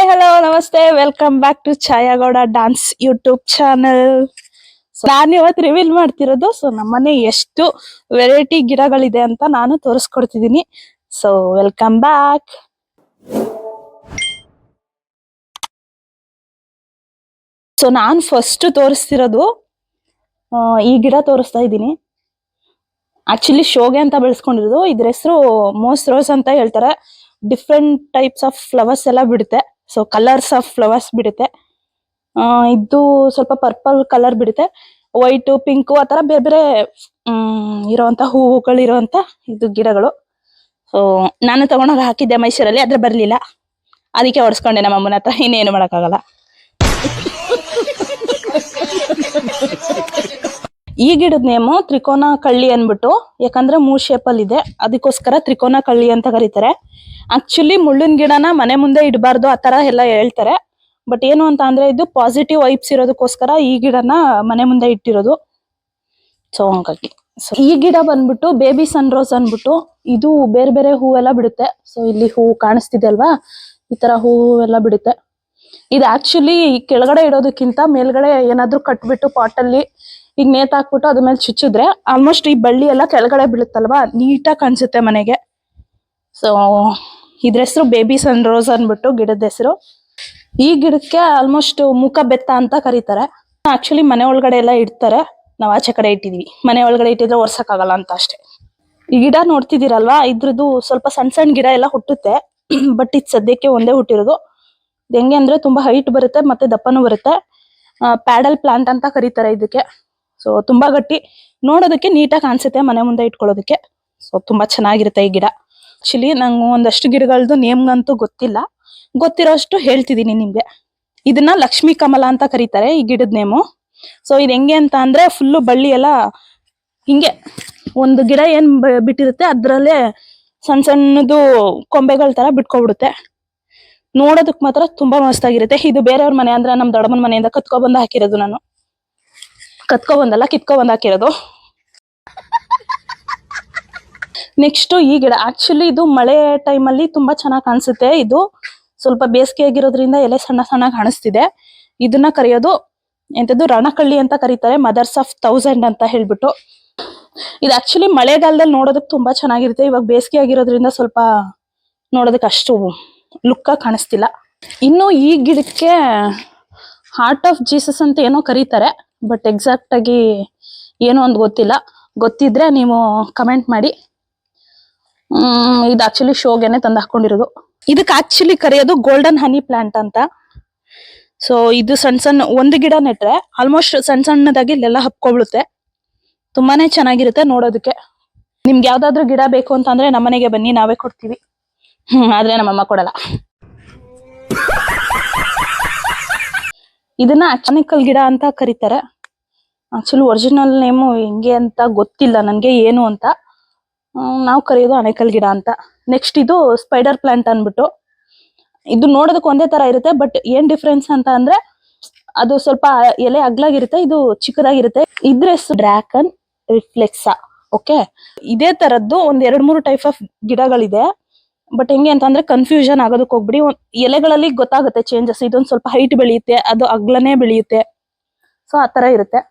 Hello ನಮಸ್ತೆ, welcome back to Chaya Gowda dance YouTube channel. ನಾನು ಇವತ್ತು ರಿವೀಲ್ ಮಾಡ್ತಿರೋದು ನಮ್ಮನೆ ಎಷ್ಟು ವೆರೈಟಿ ಗಿಡಗಳಿದೆ ಅಂತ ನಾನು ತೋರಿಸ್ಕೊಡ್ತಿದ್ದೀನಿ. So welcome back. ಸೊ ನಾನು ಫಸ್ಟ್ ತೋರಿಸ್ತಿರೋದು ಈ ಗಿಡ ತೋರಿಸ್ತಾ ಇದ್ದೀನಿ. ಆಕ್ಚುಲಿ ಶೋಗೆ ಅಂತ ಬೆಳೆಸ್ಕೊಂಡಿರೋದು. ಇದ್ರ ಹೆಸರು ಮೋಸ್ ರೋಸ್ ಅಂತ ಹೇಳ್ತಾರೆ. ಡಿಫ್ರೆಂಟ್ ಟೈಪ್ಸ್ ಆಫ್ ಫ್ಲವರ್ಸ್ ಎಲ್ಲ ಬಿಡುತ್ತೆ. ಸೊ ಕಲರ್ಸ್ ಆಫ್ ಫ್ಲವರ್ಸ್ ಬಿಡುತ್ತೆ. ಇದು ಸ್ವಲ್ಪ ಪರ್ಪಲ್ ಕಲರ್ ಬಿಡುತ್ತೆ, ವೈಟ್ ಪಿಂಕ್ ಆ ತರ ಬೇರೆ ಬೇರೆ ಇರೋಂತ ಹೂವುಗಳು ಇರೋಂತ ಇದು ಗಿಡಗಳು. ಸೊ ನಾನು ತಗೊಂಡೋಗಿ ಹಾಕಿದ್ದೆ ಮೈಸೂರಲ್ಲಿ, ಆದ್ರೆ ಬರ್ಲಿಲ್ಲ, ಅದಕ್ಕೆ ಹೊಡ್ಸ್ಕೊಂಡೆ ನಮ್ಮ ಅಮ್ಮನ ಹತ್ರ. ಇನ್ನೇನು ಮಾಡಕ್ಕಾಗಲ್ಲ. ಈ ಗಿಡದ ನೇಮು ತ್ರಿಕೋನ ಕಳ್ಳಿ ಅನ್ಬಿಟ್ಟು, ಯಾಕಂದ್ರೆ 3 ಶೇಪ್ ಅಲ್ಲಿ ಇದೆ, ಅದಕ್ಕೋಸ್ಕರ ತ್ರಿಕೋನ ಕಳ್ಳಿ ಅಂತ ಕರೀತಾರೆ. ಆಕ್ಚುಲಿ ಮುಳ್ಳಿನ ಗಿಡನ ಮನೆ ಮುಂದೆ ಇಡಬಾರ್ದು ಆ ತರ ಎಲ್ಲ ಹೇಳ್ತಾರೆ. ಬಟ್ ಏನು ಅಂತ ಅಂದ್ರೆ ಇದು ಪಾಸಿಟಿವ್ ವೈಬ್ಸ್ ಇರೋದಕ್ಕೋಸ್ಕರ ಈ ಗಿಡನ ಮನೆ ಮುಂದೆ ಇಟ್ಟಿರೋದು. ಸೊ ಹಂಗಾಗಿ ಈ ಗಿಡ ಬಂದ್ಬಿಟ್ಟು ಬೇಬಿ ಸನ್ ರೋಸ್ ಅನ್ಬಿಟ್ಟು, ಇದು ಬೇರೆ ಬೇರೆ ಹೂವೆಲ್ಲ ಬಿಡುತ್ತೆ. ಸೊ ಇಲ್ಲಿ ಹೂ ಕಾಣಿಸ್ತಿದೆ ಅಲ್ವಾ, ಈ ತರ ಹೂವೆಲ್ಲ ಬಿಡುತ್ತೆ. ಇದು ಆಕ್ಚುಲಿ ಕೆಳಗಡೆ ಇಡೋದಕ್ಕಿಂತ ಮೇಲ್ಗಡೆ ಏನಾದ್ರು ಕಟ್ಬಿಟ್ಟು ಪಾಟಲ್ಲಿ ಈಗ ನೇತ್ ಹಾಕ್ಬಿಟ್ಟು ಅದ್ರ ಮೇಲೆ ಚುಚ್ಚಿದ್ರೆ ಆಲ್ಮೋಸ್ಟ್ ಈ ಬಳ್ಳಿ ಎಲ್ಲ ಕೆಳಗಡೆ ಬೀಳುತ್ತಲ್ವಾ, ನೀಟಾಗಿ ಕಾಣಿಸುತ್ತೆ ಮನೆಗೆ. ಸೊ ಇದ್ರ ಹೆಸರು ಬೇಬಿ ಸನ್ ರೋಸ್ ಅನ್ಬಿಟ್ಟು ಗಿಡದ ಹೆಸರು. ಈ ಗಿಡಕ್ಕೆ ಆಲ್ಮೋಸ್ಟ್ ಮುಖ ಬೆತ್ತ ಅಂತ ಕರೀತಾರೆ. ಆಕ್ಚುಲಿ ಮನೆ ಒಳಗಡೆ ಎಲ್ಲ ಇಡ್ತಾರೆ, ನಾವ್ ಆಚೆ ಕಡೆ ಇಟ್ಟಿದೀವಿ. ಮನೆ ಒಳಗಡೆ ಇಟ್ಟಿದ್ರೆ ಒರ್ಸಕ್ಕಾಗಲ್ಲ ಅಂತ ಅಷ್ಟೇ. ಈ ಗಿಡ ನೋಡ್ತಿದ್ದೀರಲ್ವಾ, ಇದ್ರದ್ದು ಸ್ವಲ್ಪ ಸಣ್ಣ ಸಣ್ಣ ಗಿಡ ಎಲ್ಲ ಹುಟ್ಟುತ್ತೆ. ಬಟ್ ಇದು ಸದ್ಯಕ್ಕೆ ಒಂದೇ ಹುಟ್ಟಿರೋದು. ಹೆಂಗೆ ಅಂದ್ರೆ ತುಂಬಾ ಹೈಟ್ ಬರುತ್ತೆ ಮತ್ತೆ ದಪ್ಪನೂ ಬರುತ್ತೆ. ಪ್ಯಾಡಲ್ ಪ್ಲಾಂಟ್ ಅಂತ ಕರೀತಾರೆ ಇದಕ್ಕೆ. ಸೊ ತುಂಬಾ ಗಟ್ಟಿ, ನೋಡೋದಕ್ಕೆ ನೀಟಾಗಿ ಕಾಣಿಸುತ್ತೆ ಮನೆ ಮುಂದೆ ಇಟ್ಕೊಳ್ಳೋದಕ್ಕೆ. ಸೊ ತುಂಬಾ ಚೆನ್ನಾಗಿರುತ್ತೆ ಈ ಗಿಡ. ಆಕ್ಚುಲಿ ನಂಗೆ ಒಂದಷ್ಟು ಗಿಡಗಳದ್ದು ನೇಮ್ಗಂತೂ ಗೊತ್ತಿಲ್ಲ, ಗೊತ್ತಿರೋಷ್ಟು ಹೇಳ್ತಿದೀನಿ ನಿಮ್ಗೆ. ಇದನ್ನ ಲಕ್ಷ್ಮೀ ಕಮಲ ಅಂತ ಕರೀತಾರೆ ಈ ಗಿಡದ ನೇಮು. ಸೊ ಇದು ಹೆಂಗೆ ಅಂತ ಅಂದ್ರೆ ಫುಲ್ಲು ಬಳ್ಳಿ ಎಲ್ಲ ಹಿಂಗೆ ಒಂದು ಗಿಡ ಏನ್ ಬಿಟ್ಟಿರುತ್ತೆ ಅದ್ರಲ್ಲೇ ಸಣ್ಣ ಸಣ್ಣದು ಕೊಂಬೆಗಳ ತರ ಬಿಟ್ಕೊಬಿಡುತ್ತೆ. ನೋಡೋದಕ್ ಮಾತ್ರ ತುಂಬಾ ಮಸ್ತಾಗಿರುತ್ತೆ. ಇದು ಬೇರೆಯವ್ರ ಮನೆ ಅಂದ್ರೆ ನಮ್ ದೊಡ್ಡಮ್ಮನ ಮನೆಯಿಂದ ಕತ್ಕೊಬಂದು ಹಾಕಿರೋದು. ನಾನು ಕತ್ಕೊಬಂದಲ್ಲ, ಕಿತ್ಕೊಬಂದು ಹಾಕಿರೋದು. ನೆಕ್ಸ್ಟ್ ಈ ಗಿಡ ಆಕ್ಚುಲಿ ಇದು ಮಳೆ ಟೈಮಲ್ಲಿ ತುಂಬಾ ಚೆನ್ನಾಗಿ ಕಾಣಿಸುತ್ತೆ. ಇದು ಸ್ವಲ್ಪ ಬೇಸಿಗೆ ಆಗಿರೋದ್ರಿಂದ ಎಲೆ ಸಣ್ಣ ಸಣ್ಣ ಕಾಣಿಸ್ತಿದೆ. ಇದನ್ನ ಕರೆಯೋದು ಎಂತದ್ದು ರಣಕಳ್ಳಿ ಅಂತ ಕರೀತಾರೆ, ಮದರ್ಸ್ ಆಫ್ 1000 ಅಂತ ಹೇಳ್ಬಿಟ್ಟು. ಇದು ಆಕ್ಚುಲಿ ಮಳೆಗಾಲದಲ್ಲಿ ನೋಡೋದಕ್ಕೆ ತುಂಬಾ ಚೆನ್ನಾಗಿರುತ್ತೆ. ಇವಾಗ ಬೇಸಿಗೆ ಆಗಿರೋದ್ರಿಂದ ಸ್ವಲ್ಪ ನೋಡೋದಕ್ಕೆ ಅಷ್ಟು ಲುಕ್ ಕಾಣಿಸ್ತಿಲ್ಲ. ಇನ್ನು ಈ ಗಿಡಕ್ಕೆ ಹಾರ್ಟ್ ಆಫ್ ಜೀಸಸ್ ಅಂತ ಏನೋ ಕರೀತಾರೆ, ಬಟ್ ಎಕ್ಸಾಕ್ಟ್ ಆಗಿ ಏನೋ ಒಂದು ಗೊತ್ತಿಲ್ಲ. ಗೊತ್ತಿದ್ರೆ ನೀವು ಕಮೆಂಟ್ ಮಾಡಿ. ಇದು ಆಕ್ಚುಲಿ ಶೋಗೆನೆ ತಂದು ಹಾಕೊಂಡಿರೋದು. ಇದಕ್ಕೆ ಆಕ್ಚುಲಿ ಕರೆಯೋದು ಗೋಲ್ಡನ್ ಹನಿ ಪ್ಲಾಂಟ್ ಅಂತ. ಸೊ ಇದು ಸಣ್ಣ ಸಣ್ಣ ಒಂದು ಗಿಡ ನೆಟ್ರೆ ಆಲ್ಮೋಸ್ಟ್ ಸಣ್ಣ ಸಣ್ಣದಾಗಿ ಇಲ್ಲೆಲ್ಲ ಹಬ್ಕೊಬಿಡುತ್ತೆ. ತುಂಬಾನೇ ಚೆನ್ನಾಗಿರುತ್ತೆ ನೋಡೋದಕ್ಕೆ. ನಿಮ್ಗೆ ಯಾವ್ದಾದ್ರು ಗಿಡ ಬೇಕು ಅಂತ ಅಂದ್ರೆ ನಮ್ಮನೆಗೆ ಬನ್ನಿ, ನಾವೇ ಕೊಡ್ತೀವಿ. ಆದ್ರೆ ನಮ್ಮಮ್ಮ ಕೊಡಲ್ಲ. ಇದನ್ನ ಆಕ್ಚುನಿಕಲ್ ಗಿಡ ಅಂತ ಕರೀತಾರೆ. ಆಕ್ಚುಲಿ ಒರಿಜಿನಲ್ ನೇಮು ಹೆಂಗೆ ಅಂತ ಗೊತ್ತಿಲ್ಲ ನನ್ಗೆ ಏನು ಅಂತ. ನಾವು ಕರೆಯೋದು ಅನೇಕಲ್ ಗಿಡ ಅಂತ. ನೆಕ್ಸ್ಟ್ ಇದು ಸ್ಪೈಡರ್ ಪ್ಲಾಂಟ್ ಅನ್ಬಿಟ್ಟು, ಇದು ನೋಡೋದಕ್ಕೆ ಒಂದೇ ತರ ಇರುತ್ತೆ. ಬಟ್ ಏನ್ ಡಿಫ್ರೆನ್ಸ್ ಅಂತ ಅಂದ್ರೆ ಅದು ಸ್ವಲ್ಪ ಎಲೆ ಅಗ್ಲಾಗಿರುತ್ತೆ, ಇದು ಚಿಕ್ಕದಾಗಿರುತ್ತೆ. ಇದ್ರ ಹೆಸರು ಡ್ರ್ಯಾಗನ್ ರಿಫ್ಲೆಕ್ಸಾ. ಓಕೆ, ಇದೇ ತರದ್ದು ಒಂದ್ 2-3 ಟೈಪ್ ಆಫ್ ಗಿಡಗಳಿದೆ. ಬಟ್ ಹೆಂಗೆ ಅಂತ ಅಂದ್ರೆ ಕನ್ಫ್ಯೂಷನ್ ಆಗೋದಕ್ಕೆ ಹೋಗ್ಬಿಡಿ. ಎಲೆಗಳಲ್ಲಿ ಗೊತ್ತಾಗುತ್ತೆ ಚೇಂಜಸ್. ಇದೊಂದು ಸ್ವಲ್ಪ ಹೈಟ್ ಬೆಳೆಯುತ್ತೆ, ಅದು ಅಗ್ಲನೇ ಬೆಳೆಯುತ್ತೆ. ಸೊ ಆತರ ಇರುತ್ತೆ.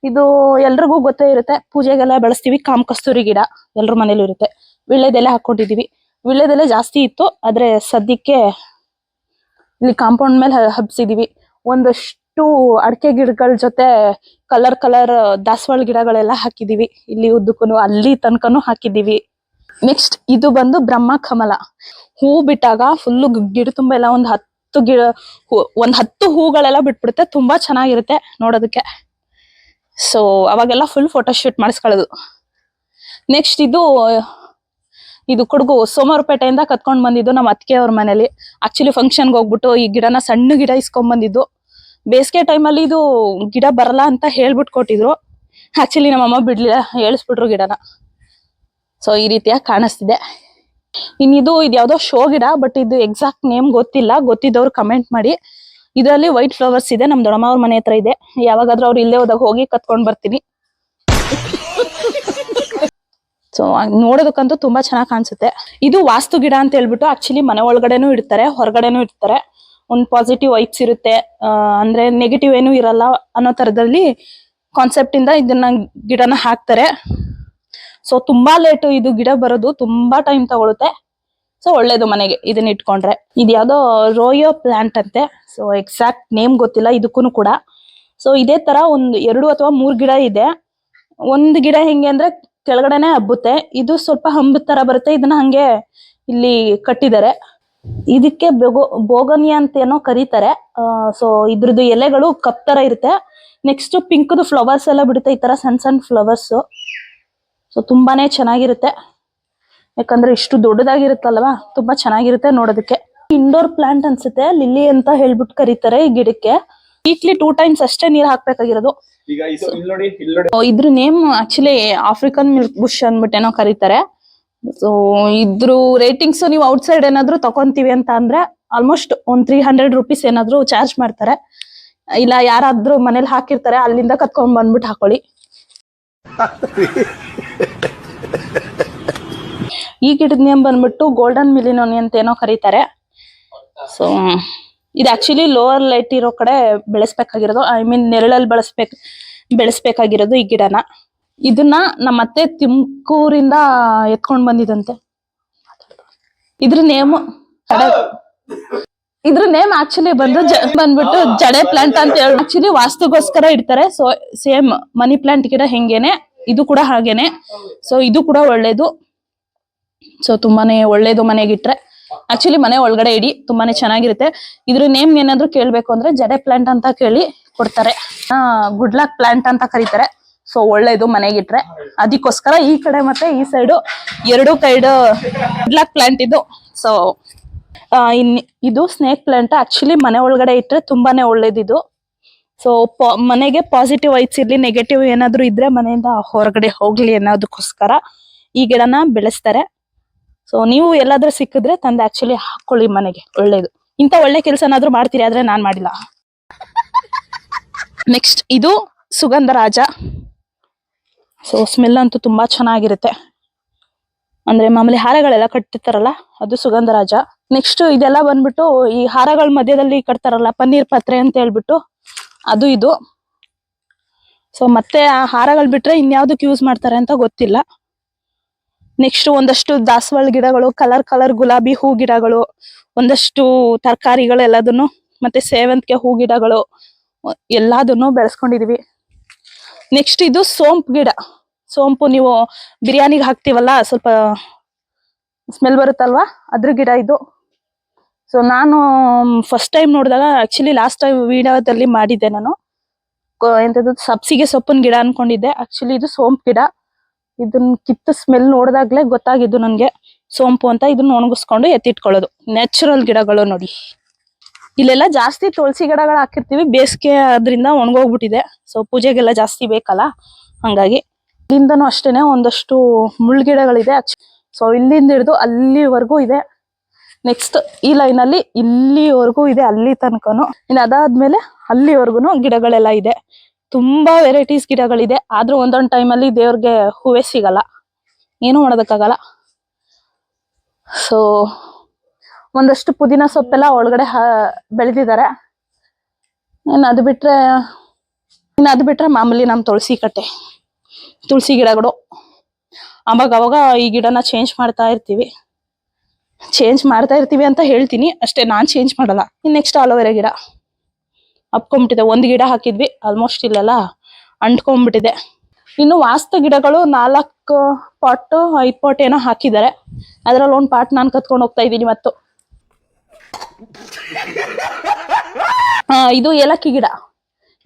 ಇದು ಎಲ್ರಿಗೂ ಗೊತ್ತೇ ಇರುತ್ತೆ, ಪೂಜೆಗೆಲ್ಲ ಬೆಳೆಸ್ತೀವಿ. ಕಾಮಕಸ್ತೂರಿ ಗಿಡ ಎಲ್ರ ಮನೇಲಿ ಇರುತ್ತೆ. ವಿಳ್ಳೆದೆಲೆ ಹಾಕೊಂಡಿದೀವಿ. ವಿಳ್ಳೆದೆಲೆ ಜಾಸ್ತಿ ಇತ್ತು, ಆದ್ರೆ ಸದ್ಯಕ್ಕೆ ಇಲ್ಲಿ ಕಾಂಪೌಂಡ್ ಮೇಲೆ ಹಬ್ಸಿದೀವಿ. ಒಂದಷ್ಟು ಅಡಕೆ ಗಿಡಗಳ ಜೊತೆ ಕಲರ್ ಕಲರ್ ದಾಸವಾಳ ಗಿಡಗಳೆಲ್ಲ ಹಾಕಿದೀವಿ. ಇಲ್ಲಿ ಉದ್ದಕ್ಕೂ ಅಲ್ಲಿ ತನಕನು ಹಾಕಿದೀವಿ. ನೆಕ್ಸ್ಟ್ ಇದು ಬಂದು ಬ್ರಹ್ಮ ಕಮಲ. ಹೂ ಬಿಟ್ಟಾಗ ಫುಲ್ಲು ಗಿಡ ತುಂಬ ಎಲ್ಲ ಒಂದ್ 10 ಹೂಗಳೆಲ್ಲ ಬಿಟ್ಬಿಡುತ್ತೆ. ತುಂಬಾ ಚೆನ್ನಾಗಿರುತ್ತೆ ನೋಡೋದಕ್ಕೆ. ಸೊ ಅವಾಗೆಲ್ಲ ಫುಲ್ ಫೋಟೋ ಶೂಟ್ ಮಾಡಿಸ್ಕೊಳ್ಳೋದು. ನೆಕ್ಸ್ಟ್ ಇದು ಕೊಡಗು ಸೋಮವಾರಪೇಟೆಯಿಂದ ಕತ್ಕೊಂಡ್ ಬಂದಿದ್ದು ನಮ್ಮ ಅತ್ತಿಗೆ ಅವ್ರ ಮನೇಲಿ. ಆಕ್ಚುಲಿ ಫಂಕ್ಷನ್ಗೆ ಹೋಗ್ಬಿಟ್ಟು ಈ ಗಿಡನ ಸಣ್ಣ ಗಿಡ ಇಸ್ಕೊಂಡ್ ಬಂದಿದ್ದು. ಬೇಸಿಗೆ ಟೈಮಲ್ಲಿ ಇದು ಗಿಡ ಬರಲ್ಲ ಅಂತ ಹೇಳ್ಬಿಟ್ಟು ಕೊಟ್ಟಿದ್ರು. ಆಕ್ಚುಲಿ ನಮ್ಮಮ್ಮ ಬಿಡ್ಲಿಲ್ಲ, ಹೇಳಿಸ್ಬಿಟ್ರು ಗಿಡನ. ಸೊ ಈ ರೀತಿಯಾಗಿ ಕಾಣಿಸ್ತಿದೆ. ಇದು ಯಾವ್ದೋ ಶೋ ಗಿಡ, ಬಟ್ ಇದು ಎಕ್ಸಾಕ್ಟ್ ನೇಮ್ ಗೊತ್ತಿಲ್ಲ. ಗೊತ್ತಿದ್ದವ್ರು ಕಮೆಂಟ್ ಮಾಡಿ. ಇದರಲ್ಲಿ ವೈಟ್ ಫ್ಲವರ್ಸ್ ಇದೆ, ನಮ್ ದೊಡ್ಡಮ್ಮ ಅವ್ರ ಮನೆ ಹತ್ರ ಇದೆ. ಯಾವಾಗಾದ್ರೂ ಅವ್ರು ಇಲ್ಲೇ ಹೋದಾಗ ಹೋಗಿ ಕತ್ಕೊಂಡ್ ಬರ್ತೀನಿ. ಸೊ ನೋಡೋದಕ್ಕಂತೂ ತುಂಬಾ ಚೆನ್ನಾಗಿ ಕಾಣಿಸುತ್ತೆ. ಇದು ವಾಸ್ತು ಗಿಡ ಅಂತ ಹೇಳ್ಬಿಟ್ಟು ಆಕ್ಚುಲಿ ಮನೆ ಒಳಗಡೆನೂ ಇಡ್ತಾರೆ, ಹೊರಗಡೆನೂ ಇಡ್ತಾರೆ. ಒಂದು ಪಾಸಿಟಿವ್ ವೈಬ್ಸ್ ಇರುತ್ತೆ, ಅಂದ್ರೆ ನೆಗೆಟಿವ್ ಏನು ಇರಲ್ಲ ಅನ್ನೋ ತರದಲ್ಲಿ ಕಾನ್ಸೆಪ್ಟ್ ಇಂದ ಇದನ್ನ ಗಿಡನ ಹಾಕ್ತಾರೆ. ಸೊ ತುಂಬಾ ಲೇಟು ಇದು ಗಿಡ ಬರೋದು, ತುಂಬಾ ಟೈಮ್ ತಗೊಳುತ್ತೆ. ಸೊ ಒಳ್ಳೇದು ಮನೆಗೆ ಇದನ್ನ ಇಟ್ಕೊಂಡ್ರೆ. ಇದು ಯಾವ್ದೋ ರೋಯೋ ಪ್ಲಾಂಟ್ ಅಂತೆ, ಸೊ ಎಕ್ಸಾಕ್ಟ್ ನೇಮ್ ಗೊತ್ತಿಲ್ಲ ಇದಕ್ಕೂ ಕೂಡ. ಸೊ ಇದೇ ತರ ಒಂದು 2 ಅಥವಾ 3 ಗಿಡ ಇದೆ. ಒಂದು ಗಿಡ ಹೆಂಗೆ ಅಂದ್ರೆ ಕೆಳಗಡೆನೆ ಹಬ್ಬುತ್ತೆ, ಇದು ಸ್ವಲ್ಪ ಹಂಬದ ತರ ಬರುತ್ತೆ. ಇದನ್ನ ಹಂಗೆ ಇಲ್ಲಿ ಕಟ್ಟಿದ್ದಾರೆ. ಇದಕ್ಕೆ ಬೋಗನಿಯಾ ಅಂತ ಏನೋ ಕರೀತಾರೆ. ಸೊ ಇದ್ರದ್ದು ಎಲೆಗಳು ಕಪ್ ತರ ಇರುತ್ತೆ. ನೆಕ್ಸ್ಟ್ ಪಿಂಕ್ದು ಫ್ಲವರ್ಸ್ ಎಲ್ಲ ಬಿಡುತ್ತೆ, ಈ ತರ ಸಣ್ಣ ಸಣ್ಣ ಫ್ಲವರ್ಸ್. ಸೊ ತುಂಬಾನೇ ಚೆನ್ನಾಗಿರುತ್ತೆ, ಯಾಕಂದ್ರೆ ಇಷ್ಟು ದೊಡ್ಡದಾಗಿರುತ್ತಲ್ವಾ, ತುಂಬಾ ಚೆನ್ನಾಗಿರುತ್ತೆ ನೋಡೋದಕ್ಕೆ. ಇಂಡೋರ್ ಪ್ಲಾಂಟ್ ಅನ್ಸುತ್ತೆ, ಲಿಲ್ಲಿ ಅಂತ ಹೇಳ್ಬಿಟ್ಟು ಕರೀತಾರೆ ಈ ಗಿಡಕ್ಕೆ. ವೀಕ್ಲಿ 2 ಟೈಮ್ಸ್ ಅಷ್ಟೇ ನೀರ್ ಹಾಕ್ಬೇಕಾಗಿರೋದು. ಇದ್ರ name actually African milk bush ಅಂದ್ಬಿಟ್ಟು ಏನೋ ಕರೀತಾರೆ. ಸೊ ಇದ್ರ ರೇಟಿಂಗ್ಸ್ ನೀವು ಔಟ್ ಸೈಡ್ ಏನಾದ್ರು ತಕೊಂತೀವಿ ಅಂತ ಅಂದ್ರೆ ಆಲ್ಮೋಸ್ಟ್ ಒಂದ್ 300 ರುಪೀಸ್ ಏನಾದ್ರು ಚಾರ್ಜ್ ಮಾಡ್ತಾರೆ. ಇಲ್ಲ ಯಾರಾದ್ರೂ ಮನೇಲಿ ಹಾಕಿರ್ತಾರೆ, ಅಲ್ಲಿಂದ ಕತ್ಕೊಂಡ್ ಬಂದ್ಬಿಟ್ಟು ಹಾಕೊಳ್ಳಿ. ಈ ಗಿಡದ ನೇಮ್ ಬಂದ್ಬಿಟ್ಟು ಗೋಲ್ಡನ್ ಮಿಲಿನೋನಿ ಅಂತ ಏನೋ ಕರೀತಾರೆ. ಸೊ ಇದು ಆಕ್ಚುಲಿ ಲೋವರ್ ಲೈಟ್ ಇರೋ ಕಡೆ ಬೆಳೆಸ್ಬೇಕಾಗಿರೋದು, ಐ ಮೀನ್ ನೆರಳಲ್ಲಿ ಬೆಳೆಸ್ಬೇಕಾಗಿರೋದು ಈ ಗಿಡನ. ಇದನ್ನ ನಮ್ಮ ಅತ್ತೆ ತುಮಕೂರಿಂದ ಎತ್ಕೊಂಡ್ ಬಂದಿದಂತೆ. ಇದ್ರ ನೇಮ್ ಆಕ್ಚುಲಿ ಬಂದ್ಬಿಟ್ಟು ಜಡೆ ಪ್ಲಾಂಟ್ ಅಂತ ಹೇಳಿ ಆಕ್ಚುಲಿ ವಾಸ್ತುಗೋಸ್ಕರ ಇಡ್ತಾರೆ. ಸೊ ಸೇಮ್ ಮನಿ ಪ್ಲಾಂಟ್ ಗಿಡ ಹೆಂಗೇನೆ ಇದು ಕೂಡ ಹಾಗೇನೆ. ಸೊ ಇದು ಕೂಡ ಒಳ್ಳೇದು. ಸೊ ತುಂಬಾನೇ ಒಳ್ಳೇದು ಮನೆಗಿಟ್ರೆ. ಆಕ್ಚುಲಿ ಮನೆ ಒಳಗಡೆ ಇಡಿ, ತುಂಬಾನೇ ಚೆನ್ನಾಗಿರುತ್ತೆ. ಇದ್ರ ನೇಮ್ ಏನಾದ್ರು ಕೇಳ್ಬೇಕು ಅಂದ್ರೆ ಜಡೆ ಪ್ಲಾಂಟ್ ಅಂತ ಕೇಳಿ ಕೊಡ್ತಾರೆ. ಗುಡ್ ಲಕ್ ಪ್ಲಾಂಟ್ ಅಂತ ಕರೀತಾರೆ. ಸೊ ಒಳ್ಳೇದು ಮನೆಗಿಟ್ರೆ, ಅದಕ್ಕೋಸ್ಕರ ಈ ಕಡೆ ಮತ್ತೆ ಈ ಸೈಡು 2 ಕೈಡ್ ಗುಡ್ ಲಕ್ ಪ್ಲಾಂಟ್ ಇದು. ಸೊ ಇದು ಸ್ನೇಕ್ ಪ್ಲಾಂಟ್. ಆಕ್ಚುಲಿ ಮನೆ ಒಳಗಡೆ ಇಟ್ರೆ ತುಂಬಾನೇ ಒಳ್ಳೇದಿದು. ಸೊ ಮನೆಗೆ ಪಾಸಿಟಿವ್ ವೈಬ್ಸ್ ಇರ್ಲಿ, ನೆಗೆಟಿವ್ ಏನಾದ್ರು ಇದ್ರೆ ಮನೆಯಿಂದ ಹೊರಗಡೆ ಹೋಗ್ಲಿ ಅನ್ನೋದಕ್ಕೋಸ್ಕರ ಈ ಗಿಡನ ಬೆಳೆಸ್ತಾರೆ. ಸೊ ನೀವು ಎಲ್ಲಾದ್ರೂ ಸಿಕ್ಕಿದ್ರೆ ತಂದು ಆಕ್ಚುಲಿ ಹಾಕೊಳ್ಳಿ ಮನೆಗೆ, ಒಳ್ಳೇದು. ಇಂತ ಒಳ್ಳೆ ಕೆಲಸನಾದ್ರೂ ಮಾಡ್ತೀರಿ, ಆದ್ರೆ ನಾನ್ ಮಾಡಿಲ್ಲ. ನೆಕ್ಸ್ಟ್ ಇದು ಸುಗಂಧರಾಜ. ಸೊ ಸ್ಮೆಲ್ ಅಂತೂ ತುಂಬಾ ಚೆನ್ನಾಗಿರುತ್ತೆ. ಅಂದ್ರೆ ಮಾಮೂಲಿ ಹಾರಗಳೆಲ್ಲ ಕಟ್ಟಿರ್ತಾರಲ್ಲ, ಅದು ಸುಗಂಧರಾಜ. ನೆಕ್ಸ್ಟ್ ಇದೆಲ್ಲ ಬಂದ್ಬಿಟ್ಟು ಈ ಹಾರಗಳ ಮಧ್ಯದಲ್ಲಿ ಕಟ್ತಾರಲ್ಲ, ಪನ್ನೀರ್ ಪತ್ರೆ ಅಂತ ಹೇಳ್ಬಿಟ್ಟು, ಅದು ಇದು. ಸೊ ಮತ್ತೆ ಆ ಹಾರಗಳು ಬಿಟ್ರೆ ಇನ್ಯಾವ್ದಕ್ ಯೂಸ್ ಮಾಡ್ತಾರೆ ಅಂತ ಗೊತ್ತಿಲ್ಲ. ನೆಕ್ಸ್ಟ್ ಒಂದಷ್ಟು ದಾಸವಾಳ ಗಿಡಗಳು, ಕಲರ್ ಗುಲಾಬಿ ಹೂ ಗಿಡಗಳು, ಒಂದಷ್ಟು ತರಕಾರಿಗಳು ಎಲ್ಲದನ್ನು, ಮತ್ತೆ ಸೇವಂತಿಗೆ ಹೂ ಗಿಡಗಳು ಎಲ್ಲದನ್ನು ಬೆಳೆಸ್ಕೊಂಡಿದೀವಿ. ನೆಕ್ಸ್ಟ್ ಇದು ಸೋಂಪು ಗಿಡ. ಸೋಂಪು ನೀವು ಬಿರಿಯಾನಿಗೆ ಹಾಕ್ತಿವಲ್ಲ, ಸ್ವಲ್ಪ ಸ್ಮೆಲ್ ಬರುತ್ತಲ್ವಾ, ಅದ್ರ ಗಿಡ ಇದು. ಸೊ ನಾನು ಫಸ್ಟ್ ಟೈಮ್ ನೋಡಿದಾಗ, ಆಕ್ಚುಲಿ ಲಾಸ್ಟ್ ಟೈಮ್ ವಿಡಿಯೋದಲ್ಲಿ ಮಾಡಿದ್ದೆ ನಾನು, ಎಂತದ್ದು ಸಬ್ಸಿಗೆ ಸೊಪ್ಪಿನ ಗಿಡ ಅನ್ಕೊಂಡಿದ್ದೆ. ಆಕ್ಚುಲಿ ಇದು ಸೋಂಪು ಗಿಡ. ಇದನ್ನ ಕಿತ್ತು ಸ್ಮೆಲ್ ನೋಡಿದಾಗ್ಲೇ ಗೊತ್ತಾಗಿದ್ದು ನನ್ಗೆ ಸೋಂಪು ಅಂತ. ಇದನ್ನ ಒಣಗಿಸ್ಕೊಂಡು ಎತ್ತಿಟ್ಕೊಳ್ಳೋದು. ನ್ಯಾಚುರಲ್ ಗಿಡಗಳು ನೋಡಿ. ಇಲ್ಲೆಲ್ಲ ಜಾಸ್ತಿ ತುಳಸಿ ಗಿಡಗಳು ಹಾಕಿರ್ತೀವಿ, ಬೇಸಿಗೆ ಅದರಿಂದ ಒಣಗೋಗ್ಬಿಟ್ಟಿದೆ. ಸೊ ಪೂಜೆಗೆಲ್ಲ ಜಾಸ್ತಿ ಬೇಕಲ್ಲ, ಹಂಗಾಗಿ. ಇಲ್ಲಿಂದನೂ ಅಷ್ಟೇನೆ ಒಂದಷ್ಟು ಮುಳ್ಗಿಡಗಳಿದೆ. ಸೊ ಇಲ್ಲಿಂದ ಹಿಡಿದು ಅಲ್ಲಿವರೆಗೂ ಇದೆ. ನೆಕ್ಸ್ಟ್ ಈ ಲೈನ್ ಅಲ್ಲಿ ಇಲ್ಲಿವರೆಗೂ ಇದೆ, ಅಲ್ಲಿ ತನಕನು. ಇನ್ನು ಅದಾದ್ಮೇಲೆ ಅಲ್ಲಿವರೆಗೂ ಗಿಡಗಳೆಲ್ಲ ಇದೆ. ತುಂಬಾ ವೆರೈಟೀಸ್ ಗಿಡಗಳಿದೆ. ಆದ್ರೂ ಒಂದೊಂದ್ ಟೈಮಲ್ಲಿ ದೇವ್ರಿಗೆ ಹೂವೇ ಸಿಗಲ್ಲ, ಏನು ಮಾಡೋದಕ್ಕಾಗಲ್ಲ. ಸೊ ಒಂದಷ್ಟು ಪುದೀನ ಸೊಪ್ಪೆಲ್ಲ ಒಳಗಡೆ ಬೆಳೆದಿದ್ದಾರೆ. ಇನ್ನು ಅದು ಬಿಟ್ರೆ ಮಾಮೂಲಿ ನಮ್ ತುಳಸಿ ಕಟ್ಟೆ, ತುಳಸಿ ಗಿಡಗಳು. ಅವಾಗ ಈ ಗಿಡನ ಚೇಂಜ್ ಮಾಡ್ತಾ ಇರ್ತೀವಿ ಅಂತ ಹೇಳ್ತೀನಿ ಅಷ್ಟೇ, ನಾನ್ ಚೇಂಜ್ ಮಾಡಲ್ಲ. ಇನ್ ನೆಕ್ಸ್ಟ್ ಆಲೋವೆರಾ ಗಿಡ ಹಪ್ಕೊಂಡ್ಬಿಟ್ಟಿದೆ. 1 ಗಿಡ ಹಾಕಿದ್ವಿ, ಆಲ್ಮೋಸ್ಟ್ ಇಲ್ಲೆಲ್ಲ ಅಂಟ್ಕೊಂಡ್ಬಿಟ್ಟಿದೆ. ಇನ್ನು ವಾಸ್ತು ಗಿಡಗಳು 4 ಪಾಟ್ 5 ಪಾಟ್ ಏನೋ ಹಾಕಿದ್ದಾರೆ. ಅದ್ರಲ್ಲಿ 1 ಪಾಟ್ ನಾನು ಕತ್ಕೊಂಡು ಹೋಗ್ತಾ ಇದ್ದೀನಿ ಮತ್ತು. ಇದು ಏಲಕ್ಕಿ ಗಿಡ.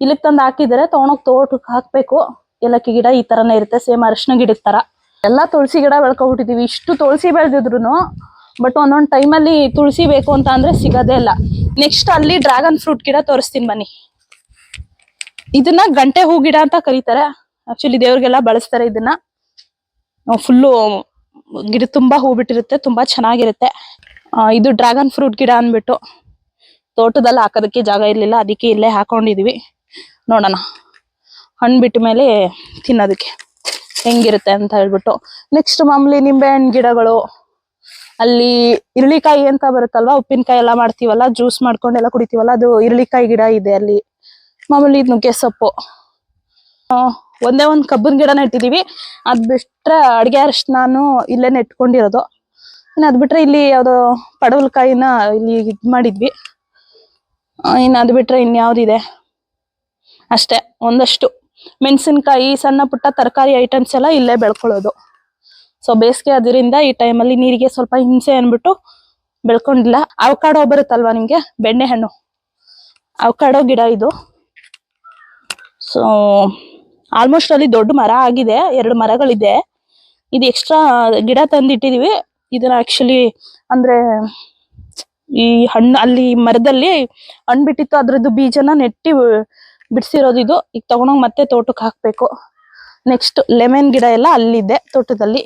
ಇಲ್ಲಿಗೆ ತಂದು ಹಾಕಿದ್ದಾರೆ, ತಗೊಂಡೋಗಿ ತೋಟಕ್ಕೆ ಹಾಕ್ಬೇಕು. ಏಲಕ್ಕಿ ಗಿಡ ಈ ತರನೇ ಇರುತ್ತೆ, ಸೇಮ್ ಅರಿಶಿನ ಗಿಡದ ತರ. ಎಲ್ಲಾ ತುಳಸಿ ಗಿಡ ಬೆಳ್ಕೊಬಿಟ್ಟಿದೀವಿ. ಇಷ್ಟು ತುಳಸಿ ಬೆಳೆದಿದ್ರು ಬಟ್ ಒಂದೊಂದ್ ಟೈಮಲ್ಲಿ ತುಳಸಿ ಬೇಕು ಅಂತ ಅಂದ್ರೆ ಸಿಗೋದೇ ಇಲ್ಲ. ನೆಕ್ಸ್ಟ್ ಅಲ್ಲಿ ಡ್ರ್ಯಾಗನ್ ಫ್ರೂಟ್ ಗಿಡ ತೋರಿಸ್ತೀನಿ ಬನ್ನಿ. ಇದನ್ನ ಗಂಟೆ ಹೂ ಗಿಡ ಅಂತ ಕರೀತಾರೆ. ಆಕ್ಚುಲಿ ದೇವ್ರಿಗೆಲ್ಲ ಬಳಸ್ತಾರೆ ಇದನ್ನ. ಫುಲ್ಲು ಗಿಡ ತುಂಬಾ ಹೂ ಬಿಟ್ಟಿರುತ್ತೆ, ತುಂಬಾ ಚೆನ್ನಾಗಿರುತ್ತೆ. ಇದು ಡ್ರ್ಯಾಗನ್ ಫ್ರೂಟ್ ಗಿಡ ಅನ್ಬಿಟ್ಟು ತೋಟದಲ್ಲಿ ಹಾಕೋದಕ್ಕೆ ಜಾಗ ಇರ್ಲಿಲ್ಲ, ಅದಕ್ಕೆ ಇಲ್ಲೇ ಹಾಕೊಂಡಿದೀವಿ. ನೋಡೋಣ ಹಣ್ಣು ಬಿಟ್ಟ ಮೇಲೆ ತಿನ್ನೋದಕ್ಕೆ ಹೆಂಗಿರುತ್ತೆ ಅಂತ ಹೇಳ್ಬಿಟ್ಟು. ನೆಕ್ಸ್ಟ್ ಮಾಮೂಲಿ ನಿಂಬೆಹಣ್ಣು ಗಿಡಗಳು, ಅಲ್ಲಿ ಇರಳಿಕಾಯಿ ಅಂತ ಬರುತ್ತಲ್ವಾ, ಉಪ್ಪಿನಕಾಯಿ ಎಲ್ಲ ಮಾಡ್ತೀವಲ್ಲ, ಜ್ಯೂಸ್ ಮಾಡ್ಕೊಂಡೆಲ್ಲ ಕುಡಿತೀವಲ್ಲ, ಅದು ಇರಳಿಕಾಯಿ ಗಿಡ ಇದೆ ಅಲ್ಲಿ. ಮಾಮೂಲಿ ನುಗ್ಗೆ ಸೊಪ್ಪು. ಒಂದೇ ಒಂದ್ ಕಬ್ಬನ್ ಗಿಡ ನೆಟ್ಟಿದೀವಿ. ಅದ್ ಬಿಟ್ರೆ ಅಡ್ಗೆ ಅರಿಶಿನ ಇಲ್ಲೇ ನೆಟ್ಕೊಂಡಿರೋದು. ಇನ್ನು ಅದ್ ಬಿಟ್ರೆ ಇಲ್ಲಿ ಯಾವ್ದೋ ಪಡವಲಕಾಯಿನ ಇಲ್ಲಿ ಇದ್ ಮಾಡಿದ್ವಿ. ಇನ್ನು ಅದ್ ಬಿಟ್ರೆ ಇನ್ಯಾವ್ದಿದೆ, ಅಷ್ಟೇ ಒಂದಷ್ಟು. ಮೆಣಸಿನ್ಕಾಯಿ, ಸಣ್ಣ ಪುಟ್ಟ ತರಕಾರಿ ಐಟಮ್ಸ್ ಎಲ್ಲ ಇಲ್ಲೇ ಬೆಳ್ಕೊಳ್ಳೋದು. ಸೊ ಬೇಸಿಗೆ ಅದರಿಂದ ಈ ಟೈಮಲ್ಲಿ ನೀರಿಗೆ ಸ್ವಲ್ಪ ಹಿಂಸೆ ಅನ್ಬಿಟ್ಟು ಬೆಳ್ಕೊಂಡಿಲ್ಲ. ಅವಕಾಡೋ ಬರುತ್ತಲ್ವಾ ನಿಮ್ಗೆ, ಬೆಣ್ಣೆ ಹಣ್ಣು, ಅವಕಾಡೋ ಗಿಡ ಇದು. ಸೊ ಆಲ್ಮೋಸ್ಟ್ ಅಲ್ಲಿ ದೊಡ್ಡ ಮರ ಆಗಿದೆ, 2 ಮರಗಳಿದೆ. ಇದು ಎಕ್ಸ್ಟ್ರಾ ಗಿಡ ತಂದಿಟ್ಟಿದೀವಿ. ಇದನ್ನ ಆಕ್ಚುಲಿ ಅಂದ್ರೆ ಈ ಹಣ್ಣು ಅಲ್ಲಿ ಮರದಲ್ಲಿ ಹಣ್ಣು ಬಿಟ್ಟಿತ್ತು, ಅದ್ರದ್ದು ಬೀಜನ ನೆಟ್ಟಿ ಬಿಡಿಸಿರೋದು ಇದು. ಈಗ ತಗೊಂಡೋಗಿ ಮತ್ತೆ ತೋಟಕ್ಕೆ ಹಾಕ್ಬೇಕು. ನೆಕ್ಸ್ಟ್ ಲೆಮನ್ ಗಿಡ ಎಲ್ಲ ಅಲ್ಲಿದೆ ತೋಟದಲ್ಲಿ.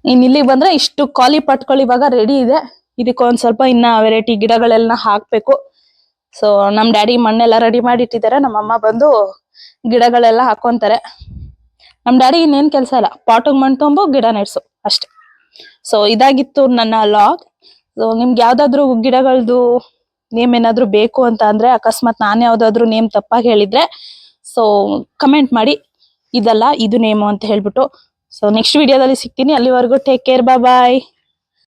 ಇನ್ ಇಲ್ಲಿಗೆ ಬಂದ್ರೆ ಇಷ್ಟು ಖಾಲಿ ಪಾಟ್ಗಳು ಇವಾಗ ರೆಡಿ ಇದೆ. ಇದಕ್ಕೆ ಒಂದ್ ಸ್ವಲ್ಪ ಇನ್ನ ವೆರೈಟಿ ಗಿಡಗಳೆಲ್ಲ ಹಾಕ್ಬೇಕು. ಸೊ ನಮ್ ಡ್ಯಾಡಿ ಮಣ್ಣೆಲ್ಲ ರೆಡಿ ಮಾಡಿ ಇಟ್ಟಿದ್ದಾರೆ. ನಮ್ಮಮ್ಮ ಬಂದು ಗಿಡಗಳೆಲ್ಲ ಹಾಕೊಂತಾರೆ. ನಮ್ ಡ್ಯಾಡಿ ಇನ್ನೇನ್ ಕೆಲ್ಸ ಇಲ್ಲ, ಪಾಟಿಗೆ ಮಣ್ಣು ತುಂಬು ಗಿಡ ನೆಡ್ಸು ಅಷ್ಟೇ. ಸೊ ಇದಾಗಿತ್ತು ನನ್ನ ಲಾಗ್. ಸೊ ನಿಮ್ಗೆ ಯಾವ್ದಾದ್ರು ಗಿಡಗಳದ್ದು ನೇಮ್ ಏನಾದ್ರು ಬೇಕು ಅಂತ ಅಂದ್ರೆ, ಅಕಸ್ಮಾತ್ ನಾನು ಯಾವ್ದಾದ್ರು ನೇಮ್ ತಪ್ಪಾಗಿ ಹೇಳಿದ್ರೆ ಸೊ ಕಮೆಂಟ್ ಮಾಡಿ, ಇದಲ್ಲ ಇದು ನೇಮು ಅಂತ ಹೇಳ್ಬಿಟ್ಟು. ಸೊ ನೆಕ್ಸ್ಟ್ ವಿಡಿಯೋದಲ್ಲಿ ಸಿಗ್ತೀನಿ. ಅಲ್ಲಿವರೆಗೂ ಟೇಕ್ ಕೇರ್, ಬಾಯ್.